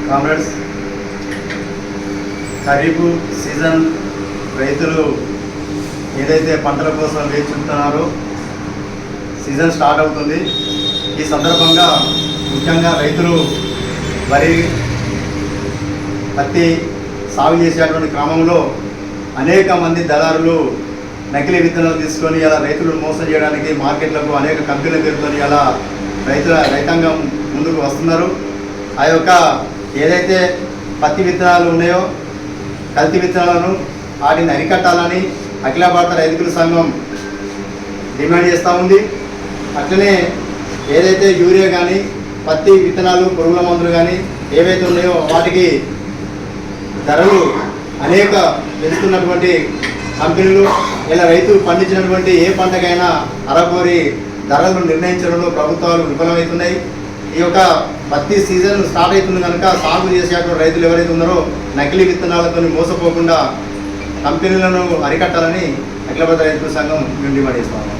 Comrades, kharif season రైతులు ఏదైతే పంటల కోసం వేచి చూస్తున్నారో సీజన్ స్టార్ట్ అవుతుంది. ఈ సందర్భంగా ముఖ్యంగా రైతులు వరి పత్తి సాగు చేసేటువంటి క్రమంలో అనేక మంది దళారులు నకిలీ విత్తనాలు తీసుకొని ఇలా రైతులను మోసం చేయడానికి మార్కెట్లకు అనేక కంపెనీల పేరుతో ఇలా రైతాంగం ముందుకు వస్తున్నారు. ఆ యొక్క ఏదైతే పత్తి విత్తనాలు ఉన్నాయో కల్తీ విత్తనాలను వాటిని అరికట్టాలని అఖిల భారత రైతుల సంఘం డిమాండ్ చేస్తూ ఉంది. అట్లనే ఏదైతే యూరియా కానీ పత్తి విత్తనాలు పురుగుల మందులు కానీ ఏవైతే ఉన్నాయో వాటికి ధరలు అనేక పెంచుతున్నటువంటి కంపెనీలు ఇలా రైతు పండించినటువంటి ఏ పంటకైనా అరగోరి ధరలను నిర్ణయించడంలో ప్రభుత్వాలు విఫలమవుతున్నాయి. ఈ యొక్క పత్తి సీజన్ స్టార్ట్ అవుతుంది కనుక సాగు చేసేటువంటి రైతులు ఎవరైతే ఉన్నారో నకిలీ విత్తనాలతో మోసపోకుండా కంపెనీలను అరికట్టాలని అఖిల భారత రైతుల సంఘం మేము డిమాండ్ చేస్తాము.